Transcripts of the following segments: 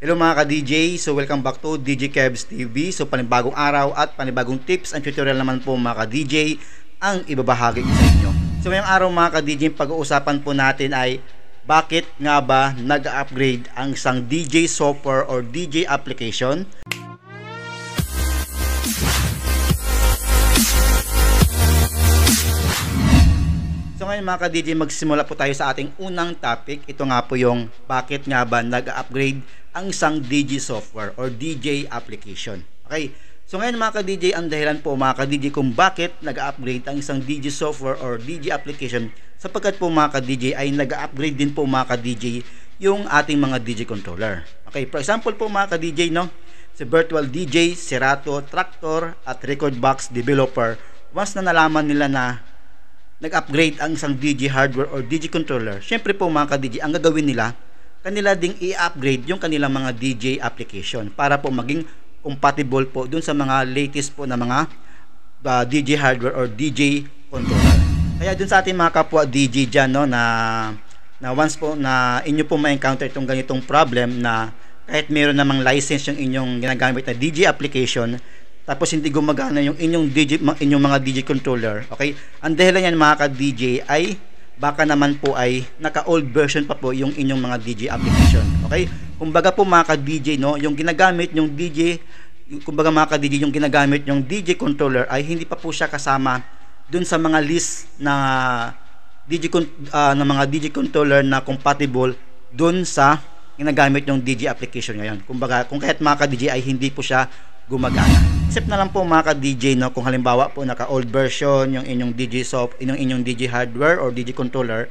Hello mga ka-DJ, so welcome back to DJ Kevs TV. So panibagong araw at panibagong tips and tutorial naman po mga ka-DJ ang ibabahagi ko sa inyo. So ngayong araw mga ka-DJ, pag-uusapan po natin ay bakit nga ba nag-upgrade ang isang DJ software or DJ application. So ngayon mga ka-DJ, magsimula po tayo sa ating unang topic. Ito nga po yung bakit nga ba nag-upgrade ang isang DJ software or DJ application. Okay, so ngayon mga ka-DJ, ang dahilan po mga ka-DJ kung bakit nag-upgrade ang isang DJ software or DJ application, sapagkat po mga ka-DJ ay nag-upgrade din po mga ka-DJ yung ating mga DJ controller. Okay, for example po mga ka-DJ, no, si Virtual DJ, Serato, Traktor at Rekordbox developer, once na nalaman nila na nag-upgrade ang isang DJ hardware or DJ controller, syempre po mga ka-DJ, ang gagawin nila, kanila ding i-upgrade yung kanilang mga DJ application para po maging compatible po dun sa mga latest po na mga DJ hardware or DJ controller. Kaya dun sa ating mga kapwa DJ dyan, no, na once po na inyo po ma-encounter itong ganitong problem na kahit meron namang license yung inyong ginagamit na DJ application, tapos hindi gumagana yung inyong mga DJ controller, okay? Ang dahilan yan mga ka-DJ ay baka naman po ay naka-old version pa po yung inyong mga DJ application, okay? Kumbaga po mga ka-DJ, no, yung ginagamit yung DJ, kumbaga mga ka-DJ, yung ginagamit yung DJ controller ay hindi pa po siya kasama dun sa mga list na mga DJ controller na compatible dun sa ginagamit yung DJ application ngayon. Kumbaga, kung kahit mga ka-DJ ay hindi po siya gumagana. Except na lang po mga ka-DJ, no, kung halimbawa po naka-old version yung inyong inyong DJ hardware or DJ controller,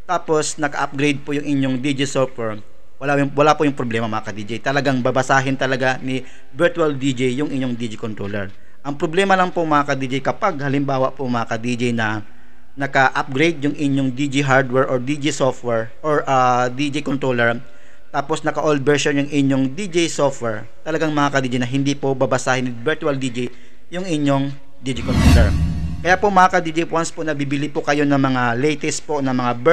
tapos naka-upgrade po yung inyong DJ software, wala po yung problema mga ka-DJ. Talagang babasahin talaga ni Virtual DJ yung inyong DJ controller. Ang problema lang po mga ka-DJ, kapag halimbawa po mga ka-DJ na naka-upgrade yung inyong DJ hardware or DJ software or DJ controller, tapos naka-old version yung inyong DJ software, talagang mga ka-DJ na hindi po babasahin ni Virtual DJ yung inyong DJ controller. Kaya po mga ka-DJ, once po nabibili po kayo ng mga latest po na mga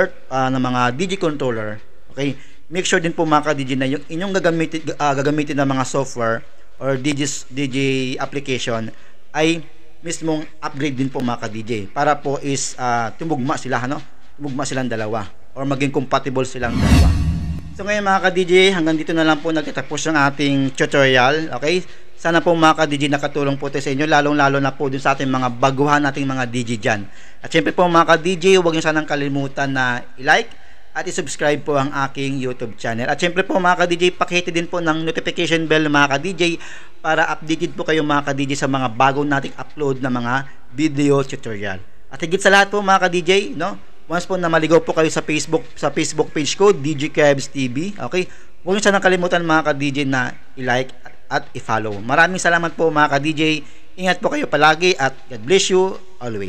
mga DJ controller, okay, make sure din po mga ka-DJ na yung inyong gagamitin ng mga software or DJ application ay mismong upgrade din po mga ka-DJ para po is tumugma sila, no? Tumugma silang dalawa or maging compatible silang dalawa. So ngayon mga ka-DJ, hanggang dito na lang po nagtatapos ang ating tutorial, okay? Sana po mga ka-DJ nakatulong po ito sa inyo, lalong-lalo na po dun sa ating mga baguhan nating mga DJ dyan. At syempre po mga ka-DJ, huwag nyo sanang kalimutan na i-like at i-subscribe po ang aking YouTube channel. At syempre po mga ka-DJ, pakihiti din po ng notification bell mga ka-DJ para updated po kayo mga ka-DJ sa mga bagong nating upload na mga video tutorial. At higit sa lahat po mga ka-DJ, no, once po na maligaw po kayo sa Facebook page ko, DJ Kevs TV, okay? Huwag niyo sanang kalimutan mga ka-DJ na i-like at i-follow. Maraming salamat po mga ka-DJ. Ingat po kayo palagi at God bless you always.